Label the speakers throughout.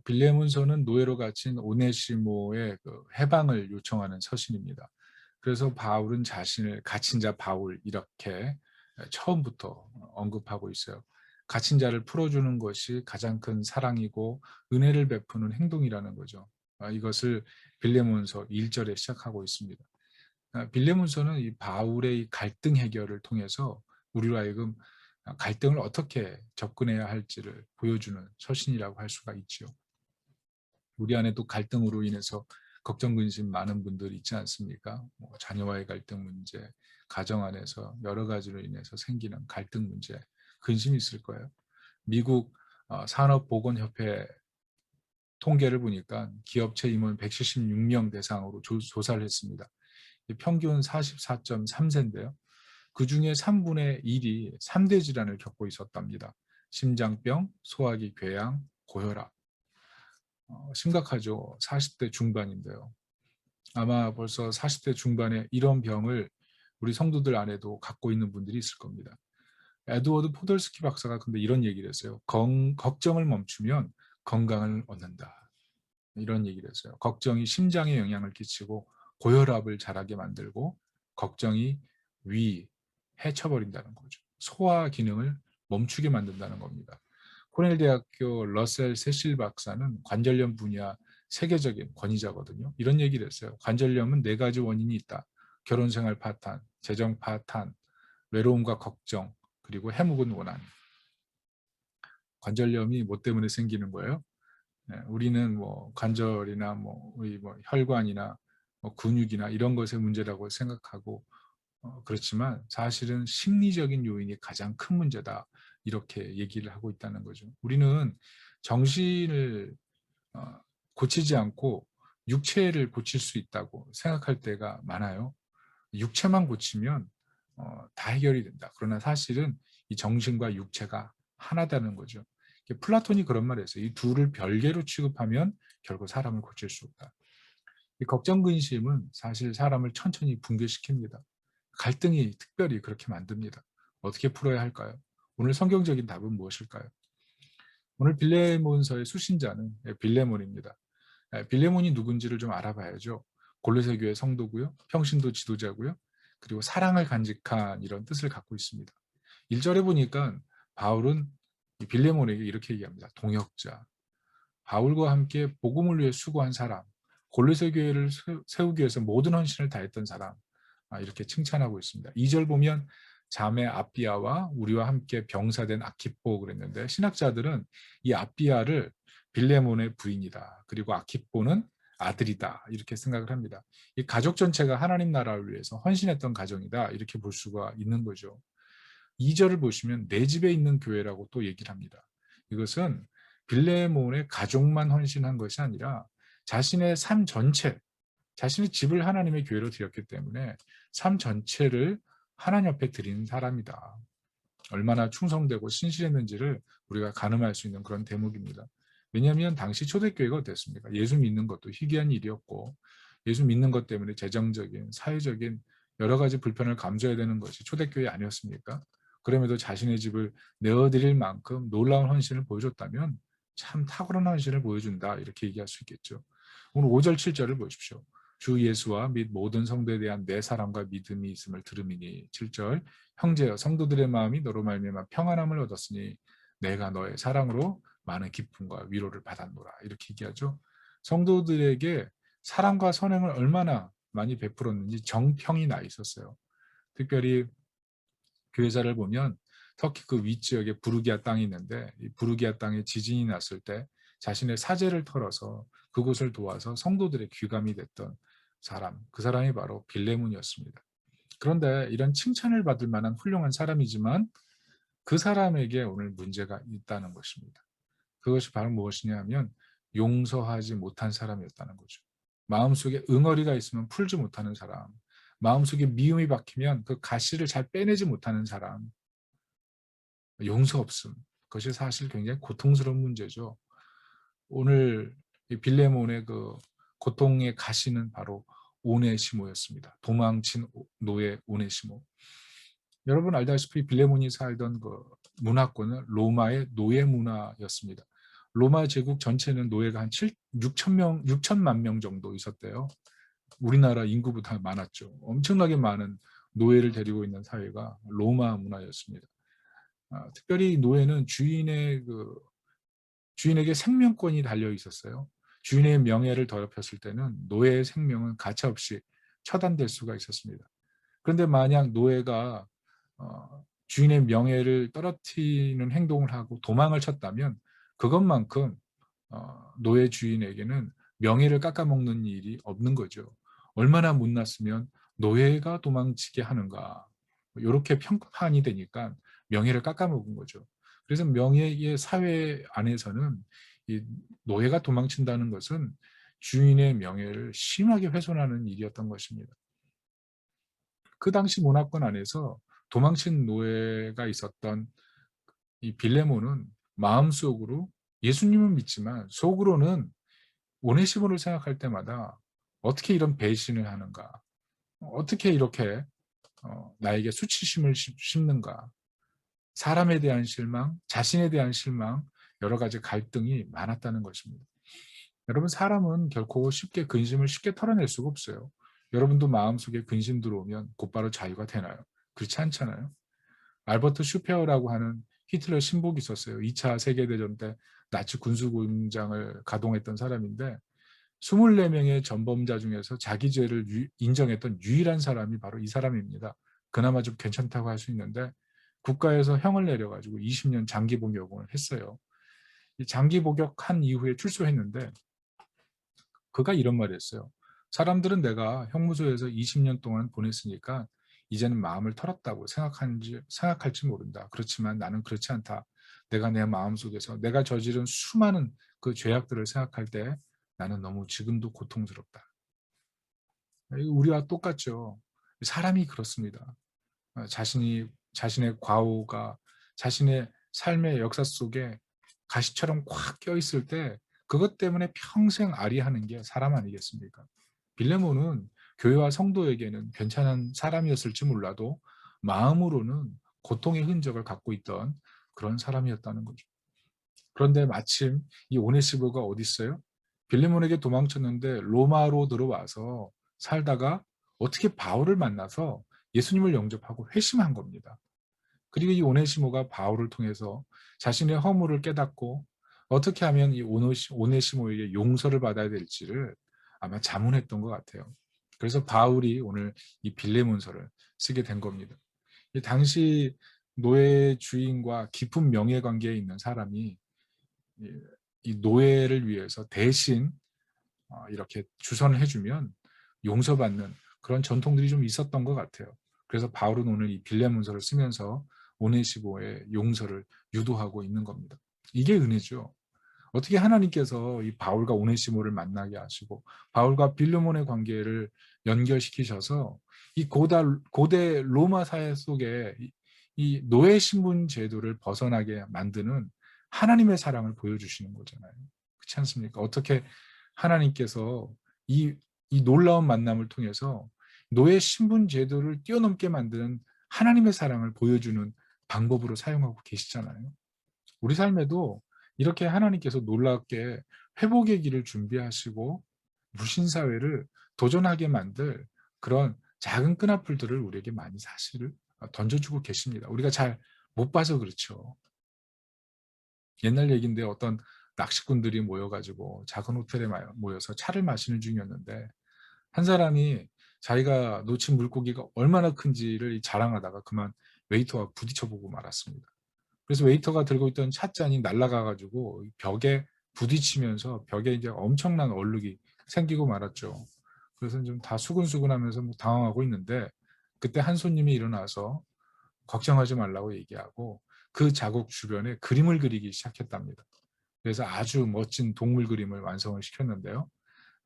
Speaker 1: 빌레몬서는 노예로 갇힌 오네시모의 그 해방을 요청하는 서신입니다. 그래서 바울은 자신을 갇힌 자 바울 이렇게 처음부터 언급하고 있어요. 갇힌 자를 풀어주는 것이 가장 큰 사랑이고 은혜를 베푸는 행동이라는 거죠. 이것을 빌레몬서 1절에 시작하고 있습니다. 빌레몬서는 이 바울의 이 갈등 해결을 통해서 우리로 하여금 갈등을 어떻게 접근해야 할지를 보여주는 서신이라고 할 수가 있지요. 우리 안에도 갈등으로 인해서 걱정, 근심 많은 분들 있지 않습니까? 뭐 자녀와의 갈등 문제, 가정 안에서 여러 가지로 인해서 생기는 갈등 문제, 근심이 있을 거예요. 미국 산업보건협회 통계를 보니까 기업체 임원 176명 대상으로 조사를 했습니다. 평균 44.3세인데요. 그중에 3분의 1이 3대 질환을 겪고 있었답니다. 심장병, 소화기 궤양, 고혈압. 심각하죠. 40대 중반인데요. 아마 벌써 40대 중반에 이런 병을 우리 성도들 안에도 갖고 있는 분들이 있을 겁니다. 에드워드 포덜스키 박사가 근데 이런 얘기를 했어요. 걱정을 멈추면 건강을 얻는다. 이런 얘기를 했어요. 걱정이 심장에 영향을 끼치고 고혈압을 자라게 만들고 걱정이 위, 해쳐버린다는 거죠. 소화 기능을 멈추게 만든다는 겁니다. 코넬 대학교 러셀 세실 박사는 관절염 분야 세계적인 권위자거든요. 이런 얘기를 했어요. 관절염은 4가지 원인이 있다. 결혼생활 파탄, 재정 파탄, 외로움과 걱정, 그리고 해묵은 원한. 관절염이 뭐 때문에 생기는 거예요? 네, 우리는 뭐 관절이나 우리 혈관이나 근육이나 이런 것의 문제라고 생각하고 그렇지만 사실은 심리적인 요인이 가장 큰 문제다. 이렇게 얘기를 하고 있다는 거죠. 우리는 정신을 고치지 않고 육체를 고칠 수 있다고 생각할 때가 많아요. 육체만 고치면 다 해결이 된다. 그러나 사실은 이 정신과 육체가 하나다는 거죠. 플라톤이 그런 말을 했어요. 이 둘을 별개로 취급하면 결국 사람을 고칠 수 없다. 이 걱정 근심은 사실 사람을 천천히 붕괴시킵니다. 갈등이 특별히 그렇게 만듭니다. 어떻게 풀어야 할까요? 오늘 성경적인 답은 무엇일까요? 오늘 빌레몬서의 수신자는 빌레몬입니다. 빌레몬이 누군지를 좀 알아봐야죠. 골로새 교회 성도고요. 평신도 지도자고요. 그리고 사랑을 간직한 이런 뜻을 갖고 있습니다. 1절에 보니까 바울은 빌레몬에게 이렇게 얘기합니다. 동역자. 바울과 함께 복음을 위해 수고한 사람. 골로새 교회를 세우기 위해서 모든 헌신을 다했던 사람. 이렇게 칭찬하고 있습니다. 2절 보면 자매 아비아와 우리와 함께 병사된 아키포 그랬는데 신학자들은 이 아비아를 빌레몬의 부인이다. 그리고 아키포는 아들이다. 이렇게 생각을 합니다. 이 가족 전체가 하나님 나라를 위해서 헌신했던 가정이다. 이렇게 볼 수가 있는 거죠. 2절을 보시면 내 집에 있는 교회라고 또 얘기를 합니다. 이것은 빌레몬의 가족만 헌신한 것이 아니라 자신의 삶 전체, 자신의 집을 하나님의 교회로 드렸기 때문에 삶 전체를 하나님 앞에 드리는 사람이다. 얼마나 충성되고 신실했는지를 우리가 가늠할 수 있는 그런 대목입니다. 왜냐하면 당시 초대교회가 어땠습니까? 예수 믿는 것도 희귀한 일이었고 예수 믿는 것 때문에 재정적인, 사회적인 여러 가지 불편을 감수해야 되는 것이 초대교회 아니었습니까? 그럼에도 자신의 집을 내어드릴 만큼 놀라운 헌신을 보여줬다면 참 탁월한 헌신을 보여준다 이렇게 얘기할 수 있겠죠. 오늘 5절 7절을 보십시오. 주 예수와 및 모든 성도에 대한 내 사랑과 믿음이 있음을 들음이니 7절 형제여 성도들의 마음이 너로 말미암아 평안함을 얻었으니 내가 너의 사랑으로 많은 기쁨과 위로를 받았노라 이렇게 얘기하죠. 성도들에게 사랑과 선행을 얼마나 많이 베풀었는지 정평이 나 있었어요. 특별히 교회사를 보면 터키 그 윗지역에 부르기아 땅이 있는데 이 부르기아 땅에 지진이 났을 때 자신의 사제를 털어서 그곳을 도와서 성도들의 귀감이 됐던 사람, 그 사람이 바로 빌레몬이었습니다. 그런데 이런 칭찬을 받을 만한 훌륭한 사람이지만 그 사람에게 오늘 문제가 있다는 것입니다. 그것이 바로 무엇이냐 하면 용서하지 못한 사람이었다는 거죠. 마음속에 응어리가 있으면 풀지 못하는 사람, 마음속에 미움이 박히면 그 가시를 잘 빼내지 못하는 사람, 용서 없음. 그것이 사실 굉장히 고통스러운 문제죠. 오늘 이 빌레몬의 그 고통의 가시는 바로 오네시모였습니다. 도망친 노예 오네시모. 여러분 알다시피 빌레몬이 살던 그 문화권은 로마의 노예 문화였습니다. 로마 제국 전체는 노예가 한 6천 명, 6천만 명 정도 있었대요. 우리나라 인구보다 많았죠. 엄청나게 많은 노예를 데리고 있는 사회가 로마 문화였습니다. 특별히 노예는 주인에게 생명권이 달려 있었어요. 주인의 명예를 더럽혔을 때는 노예의 생명은 가차없이 처단될 수가 있었습니다. 그런데 만약 노예가 주인의 명예를 떨어뜨리는 행동을 하고 도망을 쳤다면 그것만큼 노예 주인에게는 명예를 깎아먹는 일이 없는 거죠. 얼마나 못났으면 노예가 도망치게 하는가. 이렇게 평판이 되니까 명예를 깎아먹은 거죠. 그래서 명예의 사회 안에서는 이 노예가 도망친다는 것은 주인의 명예를 심하게 훼손하는 일이었던 것입니다. 그 당시 문화권 안에서 도망친 노예가 있었던 이 빌레몬은 마음속으로 예수님은 믿지만 속으로는 오네시모를 생각할 때마다 어떻게 이런 배신을 하는가? 어떻게 이렇게 나에게 수치심을 심는가? 사람에 대한 실망, 자신에 대한 실망, 여러 가지 갈등이 많았다는 것입니다. 여러분, 사람은 결코 쉽게 근심을 쉽게 털어낼 수가 없어요. 여러분도 마음속에 근심 들어오면 곧바로 자유가 되나요? 그렇지 않잖아요. 알버트 슈페어라고 하는 히틀러 신복이 있었어요. 2차 세계대전 때 나치 군수공장을 가동했던 사람인데 24명의 전범자 중에서 자기 죄를 인정했던 유일한 사람이 바로 이 사람입니다. 그나마 좀 괜찮다고 할 수 있는데 국가에서 형을 내려가지고 20년 장기 복역을 했어요. 이 장기 복역한 이후에 출소했는데 그가 이런 말을 했어요. 사람들은 내가 형무소에서 20년 동안 보냈으니까 이제는 마음을 털었다고 생각할지 모른다. 그렇지만 나는 그렇지 않다. 내가 내 마음속에서 내가 저지른 수많은 그 죄악들을 생각할 때 나는 너무 지금도 고통스럽다. 우리와 똑같죠. 사람이 그렇습니다. 자신의 과오가 자신의 삶의 역사 속에 가시처럼 꽉 껴있을 때 그것 때문에 평생 아리하는 게 사람 아니겠습니까? 빌레몬은 교회와 성도에게는 괜찮은 사람이었을지 몰라도 마음으로는 고통의 흔적을 갖고 있던 그런 사람이었다는 거죠. 그런데 마침 이 오네시모가 어디 있어요? 빌레몬에게 도망쳤는데 로마로 들어와서 살다가 어떻게 바울을 만나서 예수님을 영접하고 회심한 겁니다. 그리고 이 오네시모가 바울을 통해서 자신의 허물을 깨닫고 어떻게 하면 이 오네시모에게 용서를 받아야 될지를 아마 자문했던 것 같아요. 그래서 바울이 오늘 이 빌레몬서를 쓰게 된 겁니다. 이 당시 노예 주인과 깊은 명예 관계에 있는 사람이 이 노예를 위해서 대신 이렇게 주선을 해주면 용서받는 그런 전통들이 좀 있었던 것 같아요. 그래서 바울은 오늘 이 빌레몬서를 쓰면서 오네시모의 용서를 유도하고 있는 겁니다. 이게 은혜죠. 어떻게 하나님께서 이 바울과 오네시모를 만나게 하시고 바울과 빌레몬의 관계를 연결시키셔서 이 고대 로마 사회 속에 이 노예 신분 제도를 벗어나게 만드는 하나님의 사랑을 보여주시는 거잖아요. 그렇지 않습니까? 어떻게 하나님께서 이, 이 놀라운 만남을 통해서 노예 신분 제도를 뛰어넘게 만드는 하나님의 사랑을 보여주는 방법으로 사용하고 계시잖아요. 우리 삶에도 이렇게 하나님께서 놀랍게 회복의 길을 준비하시고 무신사회를 도전하게 만들 그런 작은 끈앞풀들을 우리에게 많이 사실을 던져주고 계십니다. 우리가 잘 못 봐서 그렇죠. 옛날 얘기인데 어떤 낚시꾼들이 모여가지고 작은 호텔에 모여서 차를 마시는 중이었는데 한 사람이 자기가 놓친 물고기가 얼마나 큰지를 자랑하다가 그만 웨이터와 부딪혀보고 말았습니다. 그래서 웨이터가 들고 있던 찻잔이 날아가가지고 벽에 부딪히면서 벽에 이제 엄청난 얼룩이 생기고 말았죠. 그래서 좀 다 수근수근하면서 뭐 당황하고 있는데 그때 한 손님이 일어나서 걱정하지 말라고 얘기하고 그 자국 주변에 그림을 그리기 시작했답니다. 그래서 아주 멋진 동물 그림을 완성을 시켰는데요.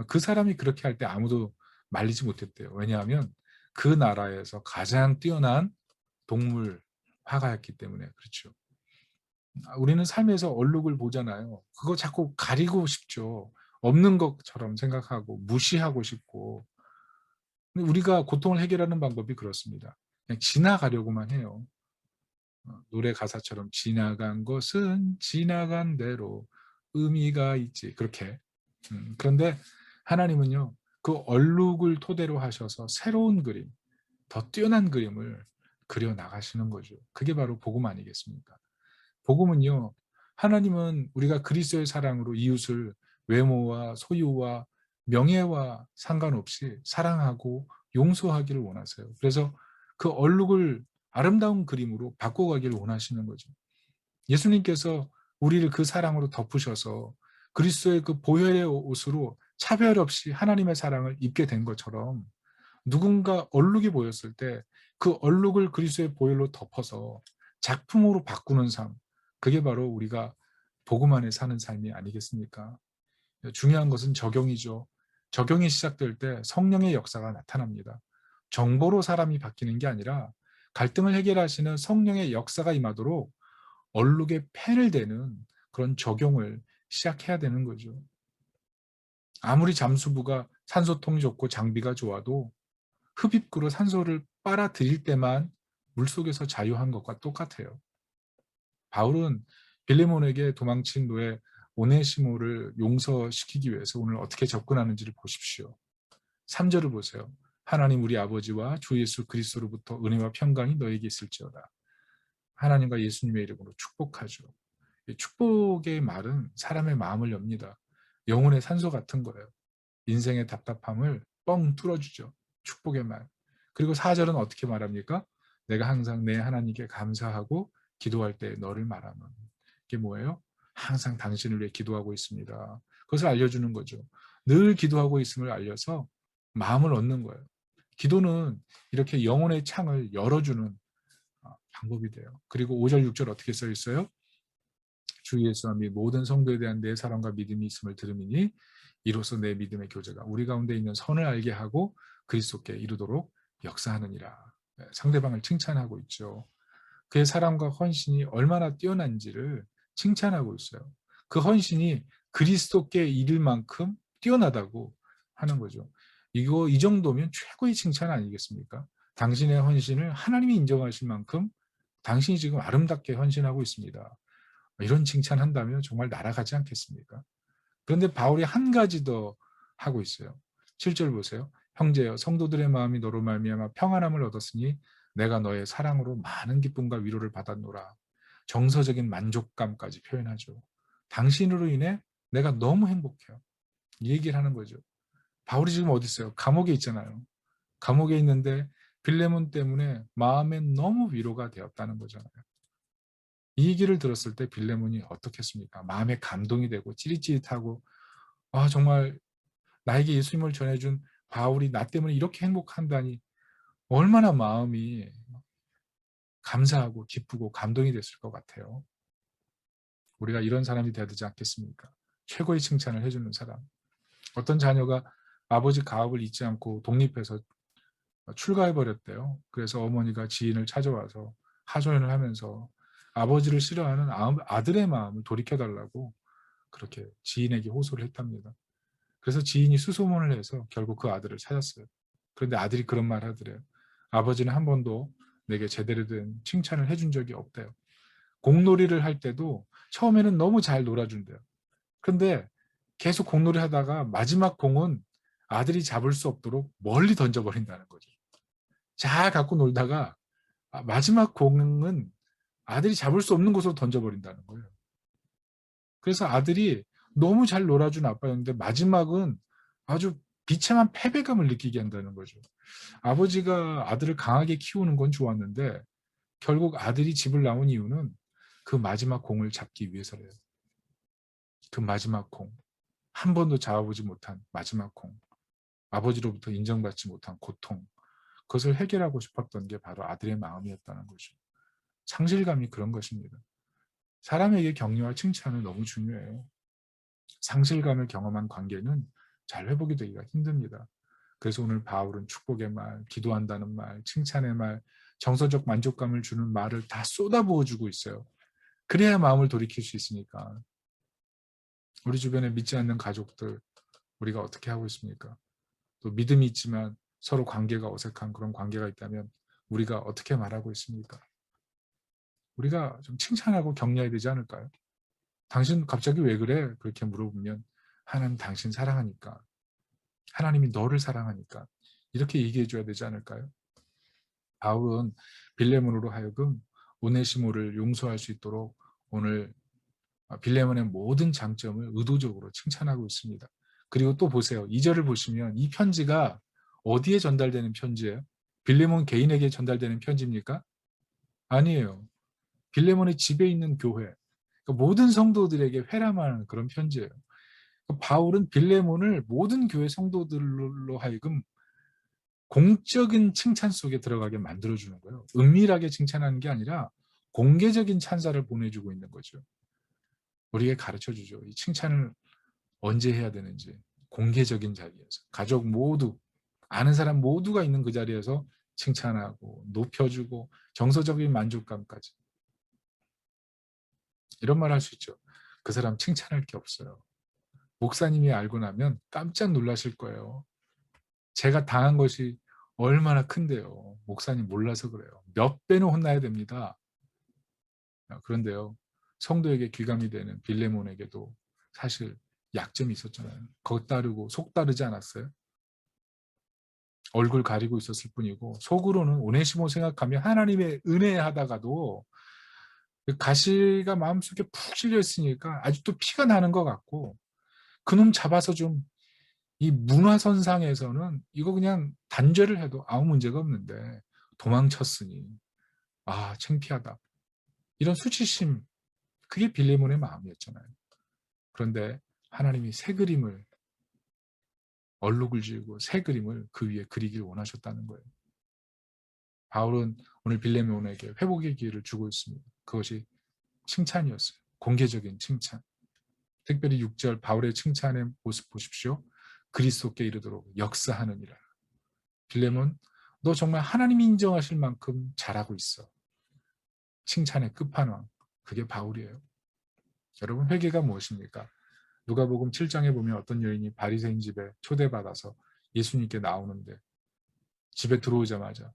Speaker 1: 그 사람이 그렇게 할 때 아무도 말리지 못했대요. 왜냐하면 그 나라에서 가장 뛰어난 동물 화가였기 때문에 그렇죠. 우리는 삶에서 얼룩을 보잖아요. 그거 자꾸 가리고 싶죠. 없는 것처럼 생각하고 무시하고 싶고. 근데 우리가 고통을 해결하는 방법이 그렇습니다. 그냥 지나가려고만 해요. 노래 가사처럼 지나간 것은 지나간 대로 의미가 있지. 그렇게. 그런데 하나님은요. 그 얼룩을 토대로 하셔서 새로운 그림, 더 뛰어난 그림을 그려 나가시는 거죠. 그게 바로 복음 아니겠습니까? 복음은요. 하나님은 우리가 그리스도의 사랑으로 이웃을 외모와 소유와 명예와 상관없이 사랑하고 용서하기를 원하세요. 그래서 그 얼룩을 아름다운 그림으로 바꿔가기를 원하시는 거죠. 예수님께서 우리를 그 사랑으로 덮으셔서 그리스도의 그 보혈의 옷으로 차별 없이 하나님의 사랑을 입게 된 것처럼 누군가 얼룩이 보였을 때 그 얼룩을 그리스도의 보혈로 덮어서 작품으로 바꾸는 삶, 그게 바로 우리가 복음 안에 사는 삶이 아니겠습니까? 중요한 것은 적용이죠. 적용이 시작될 때 성령의 역사가 나타납니다. 정보로 사람이 바뀌는 게 아니라 갈등을 해결하시는 성령의 역사가 임하도록 얼룩에 펜을 대는 그런 적용을 시작해야 되는 거죠. 아무리 잠수부가 산소통이 좋고 장비가 좋아도 흡입구로 산소를 빨아들일 때만 물속에서 자유한 것과 똑같아요. 바울은 빌레몬에게 도망친 노예 오네시모를 용서시키기 위해서 오늘 어떻게 접근하는지를 보십시오. 3절을 보세요. 하나님 우리 아버지와 주 예수 그리스도로부터 은혜와 평강이 너에게 있을지어다. 하나님과 예수님의 이름으로 축복하죠. 축복의 말은 사람의 마음을 엽니다. 영혼의 산소 같은 거예요. 인생의 답답함을 뻥 뚫어주죠. 축복의 말. 그리고 4절은 어떻게 말합니까? 내가 항상 내 하나님께 감사하고 기도할 때 너를 말하는. 이게 뭐예요? 항상 당신을 위해 기도하고 있습니다. 그것을 알려주는 거죠. 늘 기도하고 있음을 알려서 마음을 얻는 거예요. 기도는 이렇게 영혼의 창을 열어주는 방법이 돼요. 그리고 5절, 6절 어떻게 써 있어요? 주 예수와 및 모든 성도에 대한 내 사랑과 믿음이 있음을 들음이니 이로써 내 믿음의 교제가 우리 가운데 있는 선을 알게 하고 그리스도께 이르도록 역사하느니라. 상대방을 칭찬하고 있죠. 그의 사랑과 헌신이 얼마나 뛰어난지를 칭찬하고 있어요. 그 헌신이 그리스도께 이를 만큼 뛰어나다고 하는 거죠. 이 정도면 최고의 칭찬 아니겠습니까? 당신의 헌신을 하나님이 인정하실 만큼 당신이 지금 아름답게 헌신하고 있습니다. 이런 칭찬한다면 정말 날아가지 않겠습니까? 그런데 바울이 한 가지 더 하고 있어요. 7절 보세요. 형제여 성도들의 마음이 너로 말미암아 평안함을 얻었으니 내가 너의 사랑으로 많은 기쁨과 위로를 받았노라. 정서적인 만족감까지 표현하죠. 당신으로 인해 내가 너무 행복해요. 이 얘기를 하는 거죠. 바울이 지금 어디 있어요? 감옥에 있잖아요. 감옥에 있는데 빌레몬 때문에 마음에 너무 위로가 되었다는 거잖아요. 이 얘기를 들었을 때 빌레몬이 어떻겠습니까? 마음에 감동이 되고 찌릿찌릿하고 정말 나에게 예수님을 전해준 바울이 나 때문에 이렇게 행복한다니 얼마나 마음이 감사하고 기쁘고 감동이 됐을 것 같아요. 우리가 이런 사람이 되어야 되지 않겠습니까? 최고의 칭찬을 해주는 사람. 어떤 자녀가 아버지 가업을 잊지 않고 독립해서 출가해버렸대요. 그래서 어머니가 지인을 찾아와서 하소연을 하면서 아버지를 싫어하는 아들의 마음을 돌이켜달라고 그렇게 지인에게 호소를 했답니다. 그래서 지인이 수소문을 해서 결국 그 아들을 찾았어요. 그런데 아들이 그런 말 하더래요. 아버지는 한 번도 내게 제대로 된 칭찬을 해준 적이 없대요. 공놀이를 할 때도 처음에는 너무 잘 놀아준대요. 그런데 계속 공놀이 하다가 마지막 공은 아들이 잡을 수 없도록 멀리 던져버린다는 거죠. 잘 갖고 놀다가 마지막 공은 아들이 잡을 수 없는 곳으로 던져버린다는 거예요. 그래서 아들이 너무 잘 놀아준 아빠였는데 마지막은 아주 비참한 패배감을 느끼게 한다는 거죠. 아버지가 아들을 강하게 키우는 건 좋았는데 결국 아들이 집을 나온 이유는 그 마지막 공을 잡기 위해서래요. 그 마지막 공. 한 번도 잡아보지 못한 마지막 공. 아버지로부터 인정받지 못한 고통. 그것을 해결하고 싶었던 게 바로 아들의 마음이었다는 거죠. 상실감이 그런 것입니다. 사람에게 격려와 칭찬은 너무 중요해요. 상실감을 경험한 관계는 잘 회복이 되기가 힘듭니다. 그래서 오늘 바울은 축복의 말, 기도한다는 말, 칭찬의 말, 정서적 만족감을 주는 말을 다 쏟아부어주고 있어요. 그래야 마음을 돌이킬 수 있으니까. 우리 주변에 믿지 않는 가족들 우리가 어떻게 하고 있습니까? 또 믿음이 있지만 서로 관계가 어색한 그런 관계가 있다면 우리가 어떻게 말하고 있습니까? 우리가 좀 칭찬하고 격려해야 되지 않을까요? 당신 갑자기 왜 그래? 그렇게 물어보면 하나님 당신 사랑하니까. 하나님이 너를 사랑하니까. 이렇게 얘기해 줘야 되지 않을까요? 바울은 빌레몬으로 하여금 오네시모를 용서할 수 있도록 오늘 빌레몬의 모든 장점을 의도적으로 칭찬하고 있습니다. 그리고 또 보세요. 2절을 보시면 이 편지가 어디에 전달되는 편지예요? 빌레몬 개인에게 전달되는 편지입니까? 아니에요. 빌레몬의 집에 있는 교회, 그러니까 모든 성도들에게 회람하는 그런 편지예요. 그러니까 바울은 빌레몬을 모든 교회 성도들로 하여금 공적인 칭찬 속에 들어가게 만들어주는 거예요. 은밀하게 칭찬하는 게 아니라 공개적인 찬사를 보내주고 있는 거죠. 우리에게 가르쳐주죠. 이 칭찬을 언제 해야 되는지. 공개적인 자리에서. 가족 모두, 아는 사람 모두가 있는 그 자리에서 칭찬하고 높여주고 정서적인 만족감까지. 이런 말 할 수 있죠. 그 사람 칭찬할 게 없어요. 목사님이 알고 나면 깜짝 놀라실 거예요. 제가 당한 것이 얼마나 큰데요. 목사님 몰라서 그래요. 몇 배는 혼나야 됩니다. 그런데요. 성도에게 귀감이 되는 빌레몬에게도 사실 약점이 있었잖아요. 겉다르고 속다르지 않았어요? 얼굴 가리고 있었을 뿐이고 속으로는 오네시모 생각하며 하나님의 은혜 하다가도 가시가 마음속에 푹 찔려 있으니까 아직도 피가 나는 것 같고 그놈 잡아서 좀 이 문화선상에서는 이거 그냥 단죄를 해도 아무 문제가 없는데 도망쳤으니 아 창피하다. 이런 수치심 그게 빌레몬의 마음이었잖아요. 그런데 하나님이 새 그림을 얼룩을 지우고 새 그림을 그 위에 그리길 원하셨다는 거예요. 바울은 오늘 빌레몬에게 회복의 기회를 주고 있습니다. 그것이 칭찬이었어요. 공개적인 칭찬. 특별히 6절 바울의 칭찬의 모습 보십시오. 그리스도께 이르도록 역사하느니라. 빌레몬, 너 정말 하나님이 인정하실 만큼 잘하고 있어. 칭찬의 끝판왕. 그게 바울이에요. 여러분 회개가 무엇입니까? 누가복음 7장에 보면 어떤 여인이 바리새인 집에 초대받아서 예수님께 나오는데 집에 들어오자마자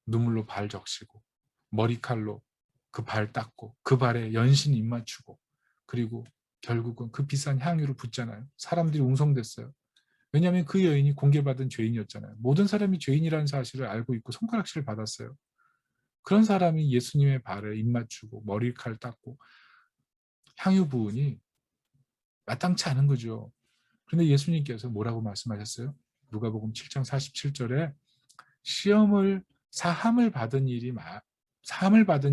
Speaker 1: 눈물로 발 적시고 머리칼로 그 발 닦고 그 발에 연신 입 맞추고 그리고 결국은 그 비싼 향유를 붓잖아요. 사람들이 웅성댔어요. 왜냐하면 그 여인이 공개받은 죄인이었잖아요. 모든 사람이 죄인이라는 사실을 알고 있고 손가락질을 받았어요. 그런 사람이 예수님의 발에 입 맞추고 머리칼 닦고 향유 부으니 마땅치 않은 거죠. 그런데 예수님께서 뭐라고 말씀하셨어요? 누가복음 7장 47절에 시험을 사함을 받은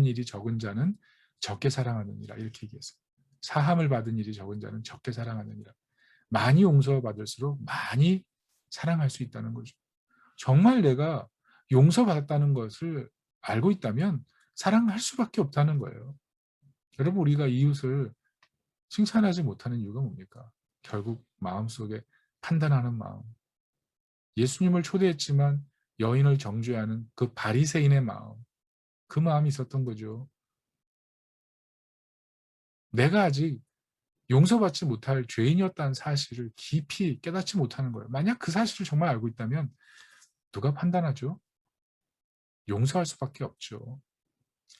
Speaker 1: 일이 적은 자는 적게 사랑하느니라 이렇게 얘기했어요. 사함을 받은 일이 적은 자는 적게 사랑하느니라. 많이 용서받을수록 많이 사랑할 수 있다는 거죠. 정말 내가 용서받았다는 것을 알고 있다면 사랑할 수밖에 없다는 거예요. 여러분 우리가 이웃을 칭찬하지 못하는 이유가 뭡니까? 결국 마음속에 판단하는 마음. 예수님을 초대했지만 여인을 정죄하는 그 바리새인의 마음. 그 마음이 있었던 거죠. 내가 아직 용서받지 못할 죄인이었다는 사실을 깊이 깨닫지 못하는 거예요. 만약 그 사실을 정말 알고 있다면 누가 판단하죠? 용서할 수밖에 없죠.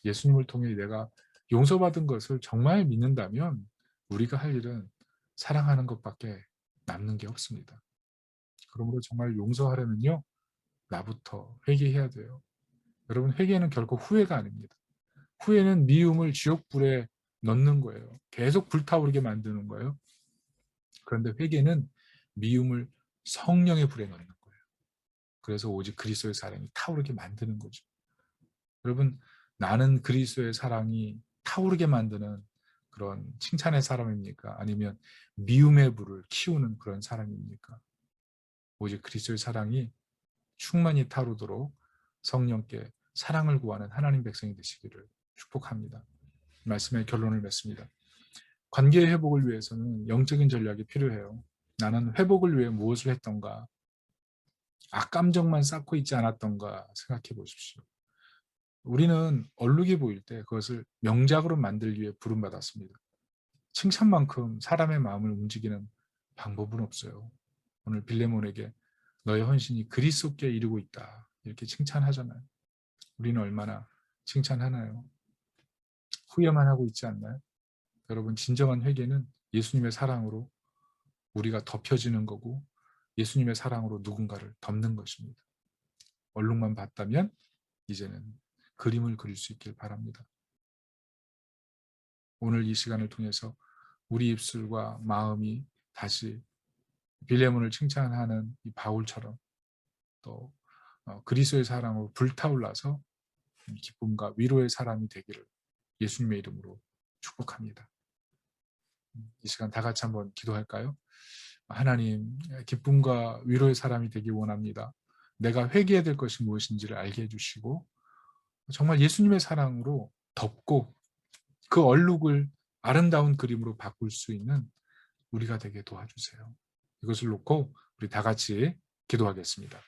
Speaker 1: 예수님을 통해 내가 용서받은 것을 정말 믿는다면 우리가 할 일은 사랑하는 것밖에 남는 게 없습니다. 그러므로 정말 용서하려면요. 나부터 회개해야 돼요. 여러분 회개는 결코 후회가 아닙니다. 후회는 미움을 지옥불에 넣는 거예요. 계속 불타오르게 만드는 거예요. 그런데 회개는 미움을 성령의 불에 넣는 거예요. 그래서 오직 그리스도의 사랑이 타오르게 만드는 거죠. 여러분 나는 그리스도의 사랑이 타오르게 만드는 그런 칭찬의 사람입니까? 아니면 미움의 불을 키우는 그런 사람입니까? 오직 그리스도의 사랑이 충만히 타오르도록 성령께 사랑을 구하는 하나님 백성이 되시기를 축복합니다. 말씀의 결론을 맺습니다. 관계의 회복을 위해서는 영적인 전략이 필요해요. 나는 회복을 위해 무엇을 했던가? 악감정만 쌓고 있지 않았던가 생각해 보십시오. 우리는 얼룩이 보일 때 그것을 명작으로 만들기 위해 부름받았습니다. 칭찬만큼 사람의 마음을 움직이는 방법은 없어요. 오늘 빌레몬에게 너의 헌신이 그리스도께 이르고 있다. 이렇게 칭찬하잖아요. 우리는 얼마나 칭찬하나요? 후회만 하고 있지 않나요? 여러분, 진정한 회개는 예수님의 사랑으로 우리가 덮여지는 거고 예수님의 사랑으로 누군가를 덮는 것입니다. 얼룩만 봤다면 이제는 그림을 그릴 수 있길 바랍니다. 오늘 이 시간을 통해서 우리 입술과 마음이 다시 빌레몬을 칭찬하는 이 바울처럼 또 그리스도의 사랑으로 불타올라서 기쁨과 위로의 사람이 되기를 예수님의 이름으로 축복합니다. 이 시간 다 같이 한번 기도할까요? 하나님, 기쁨과 위로의 사람이 되기 원합니다. 내가 회개해야 될 것이 무엇인지를 알게 해주시고 정말 예수님의 사랑으로 덮고 그 얼룩을 아름다운 그림으로 바꿀 수 있는 우리가 되게 도와주세요. 이것을 놓고 우리 다 같이 기도하겠습니다.